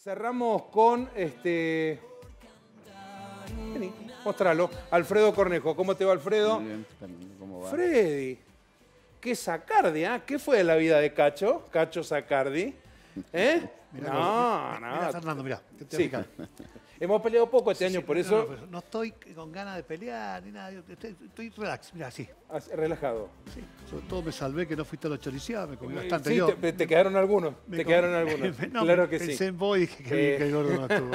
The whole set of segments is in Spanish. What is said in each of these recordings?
Cerramos con Vení, mostralo. Alfredo Cornejo. ¿Cómo te va, Alfredo? Muy bien, ¿cómo va? Freddy. ¿Qué Sacardi, ah? ¿Qué fue de la vida de Cacho? Cacho Sacardi. ¿Eh? Mirá, Fernando, mirá. Sí. Hemos peleado poco este año, por eso... No estoy con ganas de pelear ni nada. Estoy relax, mirá, así. Relajado. Sí. Sobre todo me salvé que no fuiste a los choriciados, me comí bastante. Sí, yo. te quedaron algunos. Quedaron algunos. No, claro que pensé sí. en vos y dije que el gordo no estuvo.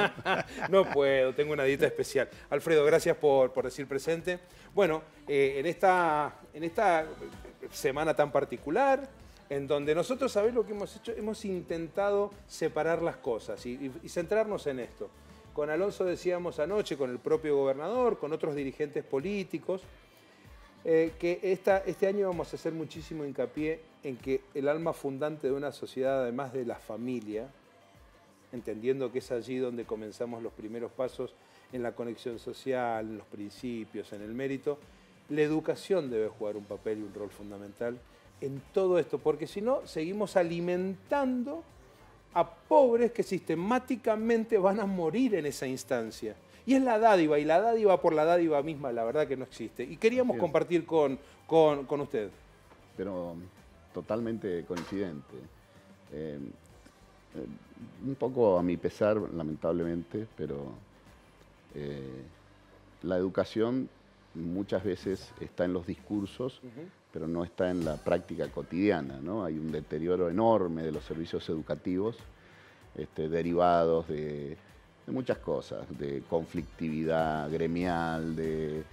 No puedo, tengo una dieta especial. Alfredo, gracias por decir presente. Bueno, en esta semana tan particular, en donde nosotros, ¿sabés lo que hemos hecho? Hemos intentado separar las cosas y centrarnos en esto. Con Alonso decíamos anoche, con el propio gobernador, con otros dirigentes políticos, que este año vamos a hacer muchísimo hincapié en que el alma fundante de una sociedad, además de la familia, entendiendo que es allí donde comenzamos los primeros pasos en la conexión social, en los principios, en el mérito, la educación debe jugar un papel y un rol fundamental en todo esto, porque si no, seguimos alimentando a pobres que sistemáticamente van a morir en esa instancia. Y es la dádiva, y la dádiva por la dádiva misma, la verdad que no existe. Y queríamos compartir con usted. Pero totalmente coincidente. Un poco a mi pesar, lamentablemente, pero la educación muchas veces está en los discursos, pero no está en la práctica cotidiana, ¿no? Hay un deterioro enorme de los servicios educativos, derivados de muchas cosas, de conflictividad gremial, de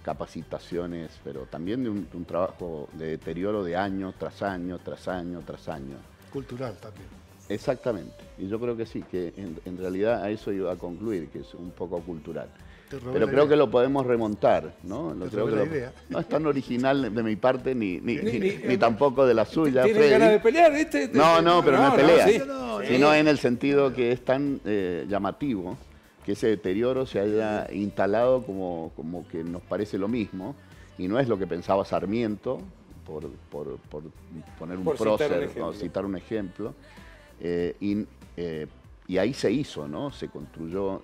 capacitaciones, pero también de un trabajo de deterioro de año tras año, tras año, tras año. Cultural también. Exactamente, y yo creo que sí, que en realidad a eso iba a concluir, que es un poco cultural. Pero creo que lo podemos remontar, ¿no? No es tan original de mi parte ni tampoco de la suya, ¿Tienes Freddy. ganas de pelear, viste? No, pero no es pelea, sí. sino en el sentido que es tan llamativo que ese deterioro se haya instalado como que nos parece lo mismo, y no es lo que pensaba Sarmiento, por poner un prócer, citar un ejemplo, y ahí se hizo, ¿no? Se construyó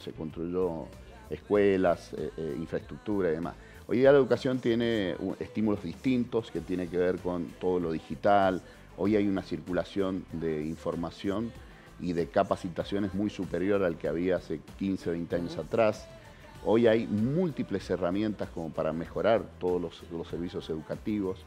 escuelas, infraestructura y demás. Hoy día la educación tiene estímulos distintos que tiene que ver con todo lo digital. Hoy hay una circulación de información y de capacitaciones muy superior al que había hace 15 o 20 años atrás. Hoy hay múltiples herramientas como para mejorar todos los servicios educativos.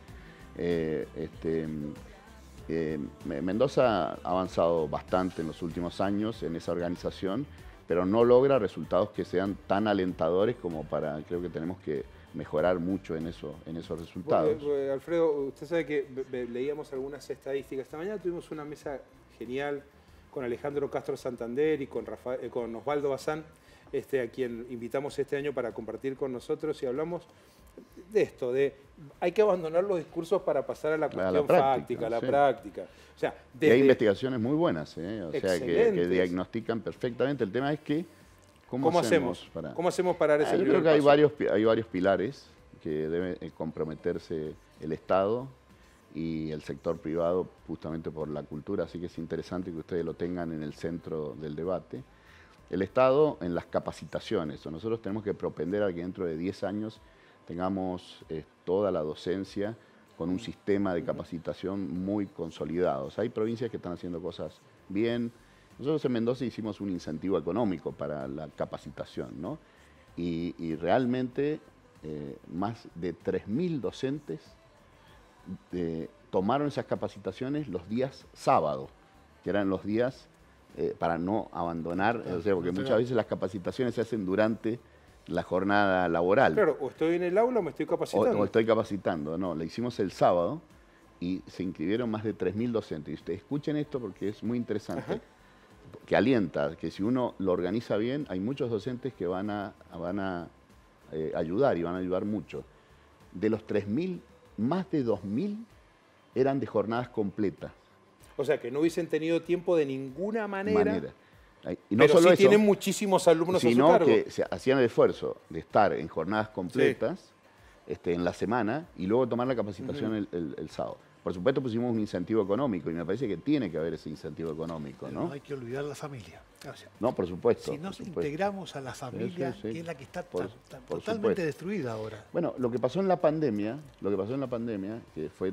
Mendoza ha avanzado bastante en los últimos años en esa organización, pero no logra resultados que sean tan alentadores como para, creo que tenemos que mejorar mucho en esos resultados. Bueno, Alfredo, usted sabe que leíamos algunas estadísticas. Esta mañana tuvimos una mesa genial con Alejandro Castro Santander y con Osvaldo Bazán, a quien invitamos este año para compartir con nosotros, y hablamos de esto, hay que abandonar los discursos para pasar a la cuestión fáctica, a la práctica. O sea, y hay investigaciones muy buenas, o sea, que diagnostican perfectamente. El tema es que, ¿cómo hacemos para dar ese primer paso? Yo creo que hay varios pilares que debe comprometerse el Estado y el sector privado justamente por la cultura, así que es interesante que ustedes lo tengan en el centro del debate. El Estado en las capacitaciones. Nosotros tenemos que propender a que dentro de 10 años tengamos toda la docencia con un sistema de capacitación muy consolidado. Hay provincias que están haciendo cosas bien. Nosotros en Mendoza hicimos un incentivo económico para la capacitación, ¿no? Y realmente más de 3.000 docentes tomaron esas capacitaciones los días sábados, que eran los días para no abandonar, porque muchas veces las capacitaciones se hacen durante la jornada laboral. Claro, o estoy en el aula o me estoy capacitando. O estoy capacitando, no, la hicimos el sábado y se inscribieron más de 3.000 docentes. Y ustedes escuchen esto porque es muy interesante, que alienta, que si uno lo organiza bien, hay muchos docentes que van a ayudar y van a ayudar mucho. De los 3.000, más de 2.000 eran de jornadas completas. O sea, que no hubiesen tenido tiempo de ninguna manera. Y no pero solo sí eso, tienen muchísimos alumnos a su cargo. Sino que se hacían el esfuerzo de estar en jornadas completas en la semana y luego tomar la capacitación el sábado. por supuesto pusimos un incentivo económico y me parece que tiene que haber ese incentivo económico, ¿no? No hay que olvidar la familia. O sea, no, por supuesto. Si nos integramos a la familia, sí, sí. que es la que está por totalmente supuesto. destruida ahora. Bueno, lo que pasó en la pandemia, que fue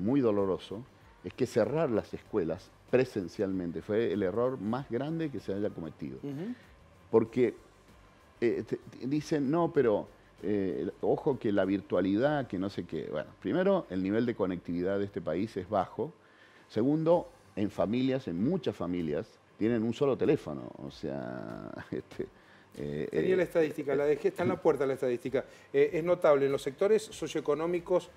muy doloroso, es que cerrar las escuelas presencialmente fue el error más grande que se haya cometido. Porque dicen, no, pero ojo que la virtualidad, que no sé qué. Bueno, primero, el nivel de conectividad de este país es bajo. Segundo, en muchas familias, tienen un solo teléfono. O sea, tenía la estadística, la dejé, está en la puerta la estadística. Es notable, en los sectores socioeconómicos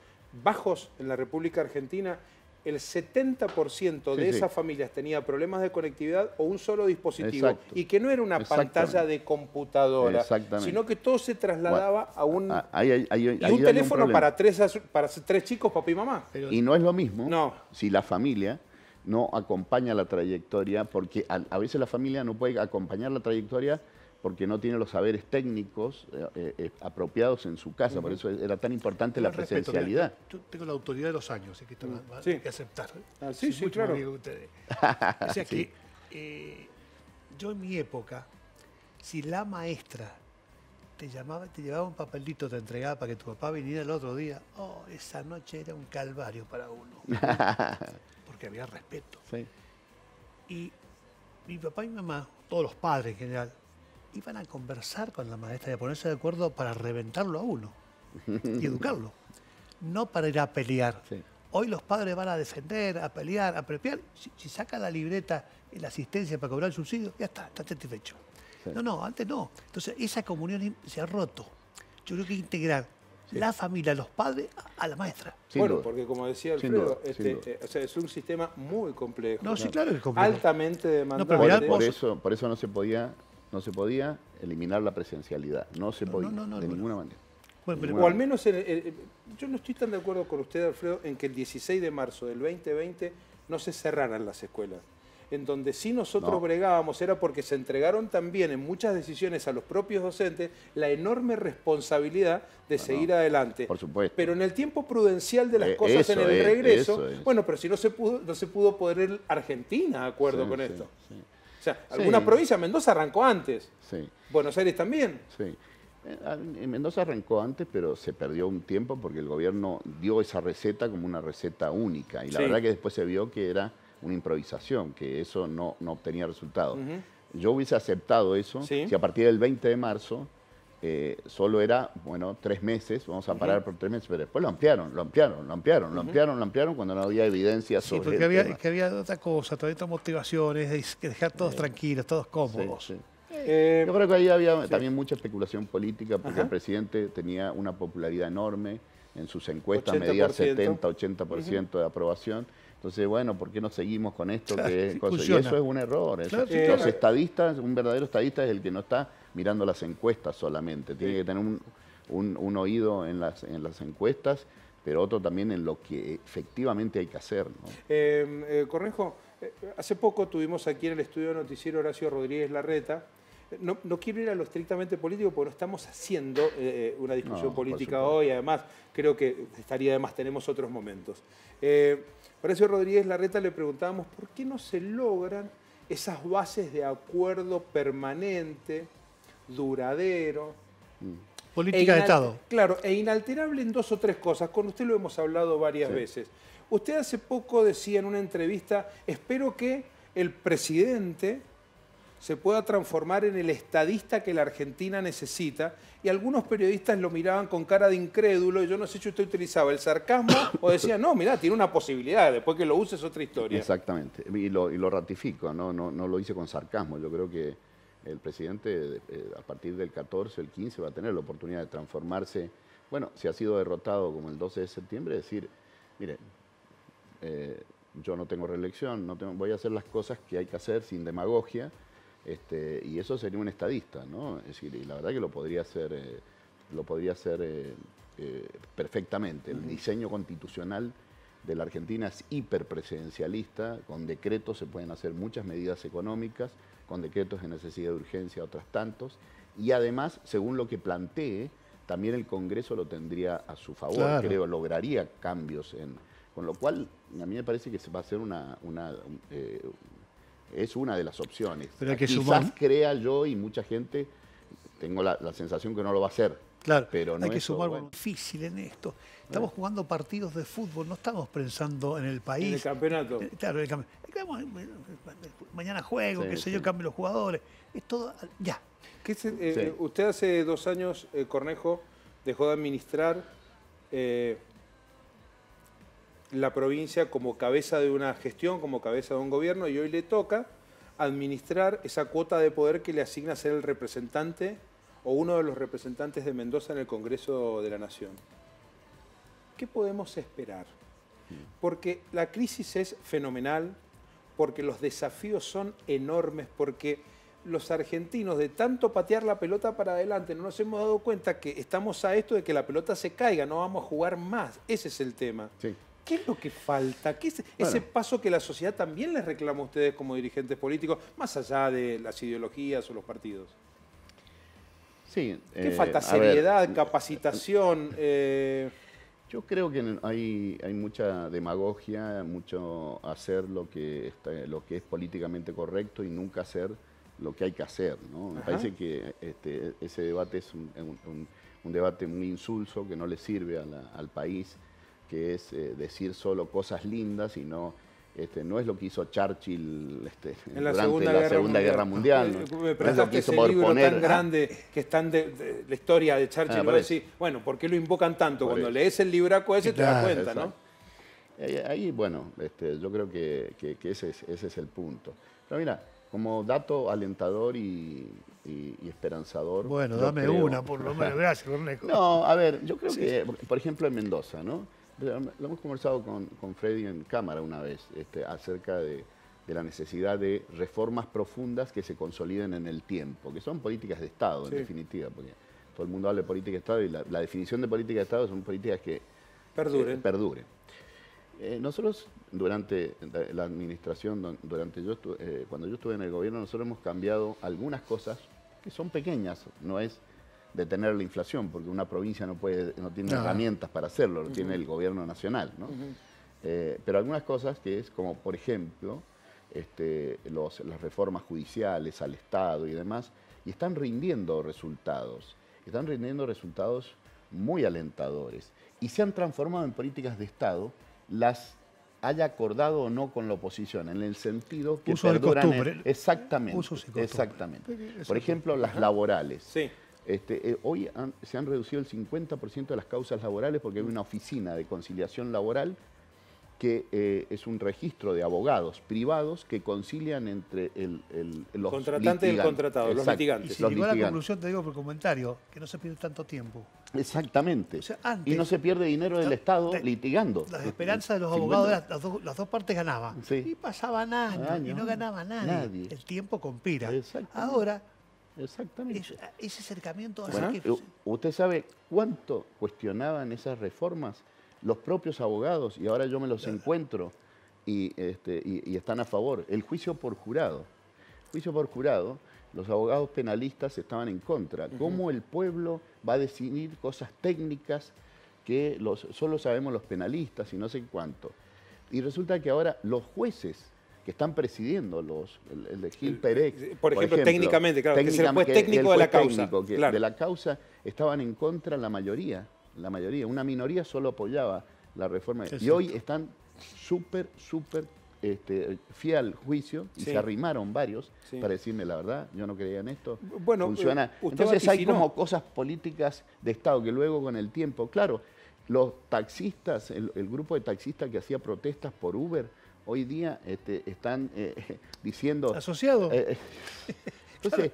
bajos en la República Argentina, el 70% de esas familias tenía problemas de conectividad o un solo dispositivo. Exacto. Y que no era una pantalla de computadora, sino que todo se trasladaba a un, un teléfono para tres chicos, papá y mamá. Y no es lo mismo si la familia no acompaña la trayectoria, porque a veces la familia no puede acompañar la trayectoria porque no tiene los saberes técnicos apropiados en su casa. Por eso era tan importante la presencialidad. Yo tengo la autoridad de los años, así que esto hay que aceptar. Sí, claro. O sea que yo en mi época, si la maestra te llamaba, te llevaba un papelito, te entregaba para que tu papá viniera el otro día, esa noche era un calvario para uno. Porque había respeto. Sí. Y mi papá y mi mamá, todos los padres en general, iban a conversar con la maestra y a ponerse de acuerdo para reventarlo a uno y educarlo, no para ir a pelear. Sí. Hoy los padres van a defender, a pelear, a prepiar. Si saca la libreta y la asistencia para cobrar el subsidio, ya está satisfecho. Sí. No, antes no. Entonces esa comunión se ha roto. Yo creo que integrar la familia, los padres, a la maestra. Bueno, porque como decía Alfredo, o sea, es un sistema muy complejo. No, sí, claro que es complejo. Altamente demandante. Por eso no se podía eliminar la presencialidad. No se podía, de ninguna manera. Bueno, o al menos, yo no estoy tan de acuerdo con usted, Alfredo, en que el 16 de marzo del 2020 no se cerraran las escuelas. En donde sí nosotros bregábamos era porque se entregaron también en muchas decisiones a los propios docentes la enorme responsabilidad de seguir adelante. Por supuesto. Pero en el tiempo prudencial de las cosas en el regreso, bueno, pero si no se pudo poner Argentina de acuerdo con esto. Sí. O sea, algunas provincias, Mendoza arrancó antes. Sí. Buenos Aires también. Sí. En Mendoza arrancó antes, pero se perdió un tiempo porque el gobierno dio esa receta como una receta única. Y la verdad que después se vio que era una improvisación, que eso no obtenía resultados. Yo hubiese aceptado eso si a partir del 20 de marzo solo era, 3 meses, vamos a parar por 3 meses, pero después lo ampliaron cuando no había evidencia sobre porque había otra cosa, todavía otras motivaciones, que dejar todos tranquilos, todos cómodos. Yo creo que ahí había también mucha especulación política, porque el presidente tenía una popularidad enorme, en sus encuestas medía 70-80% de aprobación. Entonces, ¿por qué no seguimos con esto? Y eso es un error. Los estadistas, un verdadero estadista es el que no está mirando las encuestas solamente. Tiene que tener un oído en las encuestas, pero otro también en lo que efectivamente hay que hacer, ¿no? Cornejo, hace poco tuvimos aquí en el estudio de noticiero Horacio Rodríguez Larreta. No quiero ir a lo estrictamente político porque no estamos haciendo una discusión política hoy. Además, creo que estaría de más, tenemos otros momentos. Horacio Rodríguez Larreta le preguntábamos por qué no se logran esas bases de acuerdo permanente, duradero. Política de Estado. Claro, e inalterable en 2 o 3 cosas. Con usted lo hemos hablado varias veces. Usted hace poco decía en una entrevista, espero que el presidente se pueda transformar en el estadista que la Argentina necesita, y algunos periodistas lo miraban con cara de incrédulo, y yo no sé si usted utilizaba el sarcasmo o decía, no, mirá, tiene una posibilidad, después que lo use es otra historia. Exactamente, y lo ratifico, no lo hice con sarcasmo. Yo creo que el presidente a partir del 14, el 15 va a tener la oportunidad de transformarse. Bueno, si ha sido derrotado como el 12 de septiembre, decir, mire, yo no tengo reelección, voy a hacer las cosas que hay que hacer sin demagogia. Y eso sería un estadista, ¿no? Es decir, y la verdad que lo podría hacer perfectamente. El diseño constitucional de la Argentina es hiperpresidencialista, con decretos se pueden hacer muchas medidas económicas, con decretos de necesidad de urgencia otras tantos, y además, según lo que plantee, también el Congreso lo tendría a su favor, creo, lograría cambios. Con lo cual, a mí me parece que se va a hacer es una de las opciones. Pero hay que quizás crea yo y mucha gente, tengo la sensación que no lo va a hacer. Claro, pero no hay que sumar algo difícil en esto. Estamos jugando partidos de fútbol, no estamos pensando en el país. En el campeonato. Claro, mañana juego, qué sé yo, cambio los jugadores. Es todo, ya. Usted hace 2 años, Cornejo, dejó de administrar la provincia como cabeza de una gestión, como cabeza de un gobierno, y hoy le toca administrar esa cuota de poder que le asigna ser el representante o uno de los representantes de Mendoza en el Congreso de la Nación. ¿Qué podemos esperar? Porque la crisis es fenomenal, porque los desafíos son enormes, porque los argentinos, de tanto patear la pelota para adelante, no nos hemos dado cuenta que estamos a esto de que la pelota se caiga, no vamos a jugar más. Ese es el tema. Sí. ¿Qué es lo que falta? ¿Qué es ese paso que la sociedad también les reclama a ustedes como dirigentes políticos, más allá de las ideologías o los partidos? Sí. ¿Qué falta? ¿Seriedad, capacitación? Yo creo que hay mucha demagogia, mucho hacer lo que es políticamente correcto y nunca hacer lo que hay que hacer, ¿no? Me parece que ese debate es un debate muy insulso, que no le sirve al país, que es decir solo cosas lindas y no es lo que hizo Churchill durante la Segunda Guerra Mundial. Me prestaste ese libro tan grande que están de la historia de Churchill. Vos decís, bueno, ¿por qué lo invocan tanto? Cuando lees el libraco ese te das cuenta, ¿no? Ahí, bueno, yo creo que ese es el punto. Pero mira, como dato alentador y esperanzador... Bueno, dame una, por lo menos. Gracias, Cornejo. No, a ver, yo creo que, por ejemplo, en Mendoza, ¿no? Lo hemos conversado con Freddy en cámara una vez, acerca de la necesidad de reformas profundas que se consoliden en el tiempo, que son políticas de Estado, en definitiva, porque todo el mundo habla de política de Estado y la definición de política de Estado son políticas que perduren. Nosotros, durante la administración, cuando yo estuve en el gobierno, nosotros hemos cambiado algunas cosas que son pequeñas, no es detener la inflación, porque una provincia no tiene herramientas para hacerlo, lo tiene el gobierno nacional, ¿no? Pero algunas cosas que es como, por ejemplo, las reformas judiciales al Estado y demás, y están rindiendo resultados muy alentadores, y se han transformado en políticas de Estado, las haya acordado o no con la oposición, en el sentido que perduran. Exactamente. Por ejemplo, las laborales. Sí. Hoy se han reducido el 50% de las causas laborales porque hay una oficina de conciliación laboral que es un registro de abogados privados que concilian entre los contratante y el contratado, los litigantes. Y si llegó a la conclusión, te digo por comentario, que no se pierde tanto tiempo. Exactamente. O sea, antes, y no se pierde dinero del Estado litigando. Las esperanzas de los abogados, las dos partes ganaban. Sí. Y pasaban años y no ganaba nadie. El tiempo conspira. Ahora... Exactamente. Ese acercamiento... ¿Usted sabe cuánto cuestionaban esas reformas los propios abogados? Y ahora yo me los encuentro y están a favor. El juicio por jurado. Los abogados penalistas estaban en contra. ¿Cómo el pueblo va a decidir cosas técnicas que solo sabemos los penalistas y no sé cuánto? Y resulta que ahora los jueces que están presidiendo el de Gil Perex, por ejemplo, técnicamente, claro, que es el juez técnico de la causa. De la causa estaban en contra la mayoría. Una minoría solo apoyaba la reforma. Y hoy están súper fiel al juicio y se arrimaron varios para decirme la verdad, yo no creía en esto, bueno, funciona. Entonces hay como cosas políticas de Estado que luego con el tiempo, claro, los taxistas, el grupo de taxistas que hacía protestas por Uber, hoy día están diciendo... ¿Asociado? Entonces,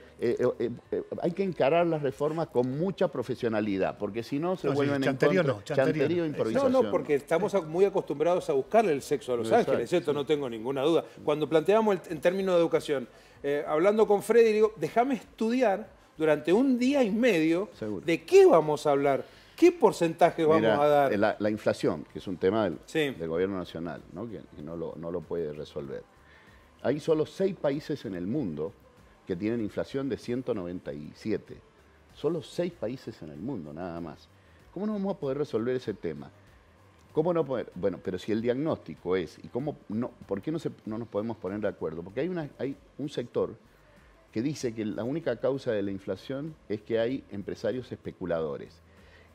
hay que encarar las reformas con mucha profesionalidad, porque si no se vuelven chanterío, improvisación. No, porque estamos muy acostumbrados a buscarle el sexo a los ángeles, esto no tengo ninguna duda. Cuando planteamos en términos de educación, hablando con Freddy, digo, déjame estudiar durante un día y medio de qué vamos a hablar. ¿Qué porcentaje vamos a dar? La inflación, que es un tema del gobierno nacional, ¿no? Que no lo puede resolver. Hay solo 6 países en el mundo que tienen inflación de 197. Solo 6 países en el mundo, nada más. ¿Cómo no vamos a poder resolver ese tema? ¿Cómo no poder? Bueno, pero si el diagnóstico es, ¿y cómo no, por qué no nos podemos poner de acuerdo? Porque hay un sector que dice que la única causa de la inflación es que hay empresarios especuladores.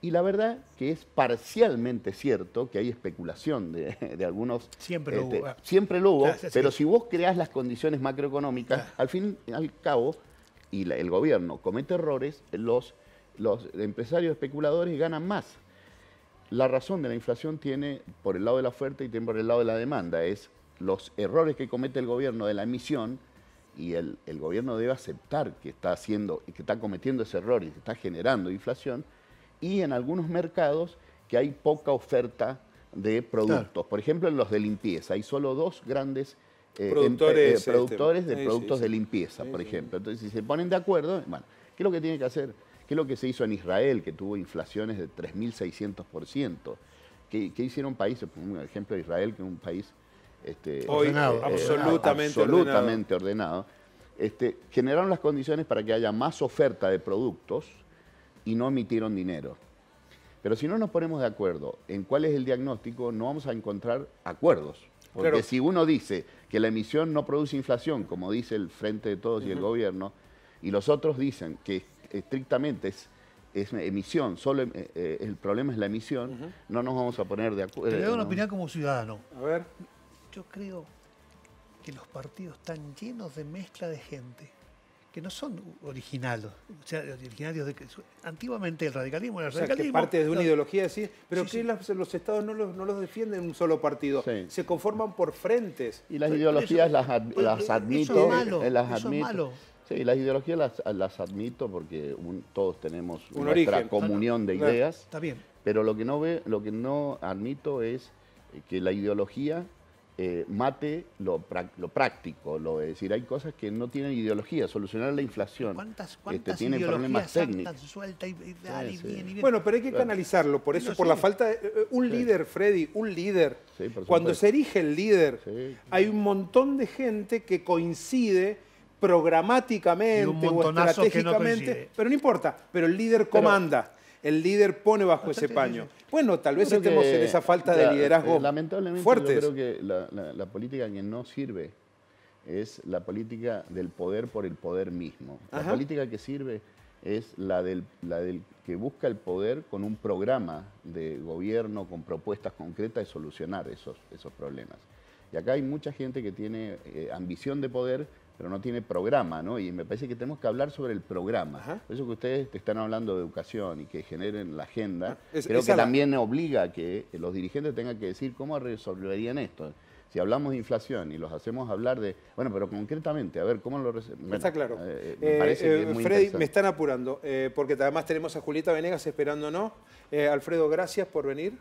Y la verdad que es parcialmente cierto que hay especulación de algunos... Siempre lo hubo. Siempre lo hubo, claro, pero si vos creás las condiciones macroeconómicas, claro, al fin y al cabo, y el gobierno comete errores, los empresarios especuladores ganan más. La razón de la inflación tiene por el lado de la oferta y tiene por el lado de la demanda. Es los errores que comete el gobierno de la emisión, y el gobierno debe aceptar que está cometiendo ese error y que está generando inflación, y en algunos mercados que hay poca oferta de productos. Claro. Por ejemplo, en los de limpieza. Hay solo 2 grandes productores de productos de limpieza, por ejemplo. Entonces, si se ponen de acuerdo, bueno, ¿qué es lo que tiene que hacer? ¿Qué es lo que se hizo en Israel, que tuvo inflaciones de 3.600%? ¿Qué hicieron países? Por ejemplo, Israel, que es un país absolutamente ordenado. Generaron las condiciones para que haya más oferta de productos y no emitieron dinero. Pero si no nos ponemos de acuerdo en cuál es el diagnóstico, no vamos a encontrar acuerdos. Porque claro, si uno dice que la emisión no produce inflación, como dice el Frente de Todos y el gobierno, y los otros dicen que estrictamente es emisión, solo el problema es la emisión, no nos vamos a poner de acuerdo. Te doy una opinión como ciudadano. A ver. Yo creo que los partidos están llenos de mezcla de gente que no son originales, o sea, originarios de que antiguamente el radicalismo era el radicalismo. Que parte de una ideología, sí, pero sí, que los estados no los defienden un solo partido, se conforman por frentes. Y las ideologías las admito. Eso es malo, eso es malo. Sí, las ideologías las admito porque todos tenemos nuestra comunión de ideas. Está bien. Pero lo que no admito es que la ideología mate lo práctico. Es decir, hay cosas que no tienen ideología. Solucionar la inflación tiene problemas técnicos. Bueno, pero hay que canalizarlo. Por eso, por la falta de un líder, Freddy, un líder. Sí, cuando se erige el líder, hay un montón de gente que coincide programáticamente o estratégicamente, pero no importa, pero el líder comanda. El líder pone bajo ese paño. Bueno, tal vez estemos en esa falta de liderazgo lamentablemente, fuertes. Yo creo que la política que no sirve es la política del poder por el poder mismo. La política que sirve es la del que busca el poder con un programa de gobierno, con propuestas concretas de solucionar esos problemas. Y acá hay mucha gente que tiene ambición de poder, pero no tiene programa, ¿no? Y me parece que tenemos que hablar sobre el programa. Por eso que ustedes te están hablando de educación y que generen la agenda, creo que también obliga a que los dirigentes tengan que decir cómo resolverían esto. Si hablamos de inflación y los hacemos hablar de... Bueno, pero concretamente, a ver, ¿cómo lo resolvemos? Bueno, está claro. Me parece que es muy Freddy, me están apurando, porque además tenemos a Julieta Venegas esperándonos. Alfredo, gracias por venir.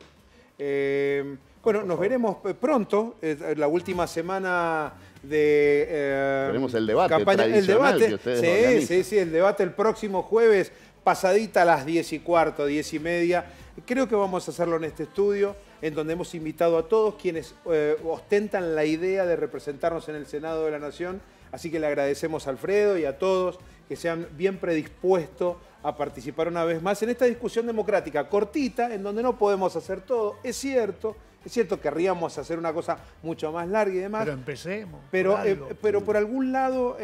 Bueno, nos veremos pronto, la última semana de tenemos el debate campaña, tradicional que ustedes organizan. Sí, el debate el próximo jueves, pasadita a las 10:15, 10:30. Creo que vamos a hacerlo en este estudio, en donde hemos invitado a todos quienes ostentan la idea de representarnos en el Senado de la Nación. Así que le agradecemos a Alfredo y a todos que sean bien predispuestos a participar una vez más en esta discusión democrática cortita, en donde no podemos hacer todo. Es cierto, querríamos hacer una cosa mucho más larga y demás. Pero empecemos. Pero por algún lado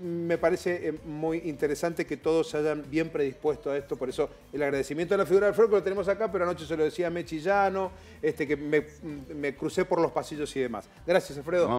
me parece muy interesante que todos se hayan bien predispuesto a esto. Por eso el agradecimiento a la figura de Alfredo, que lo tenemos acá, pero anoche se lo decía a Mechi Llano, que me crucé por los pasillos y demás. Gracias, Alfredo.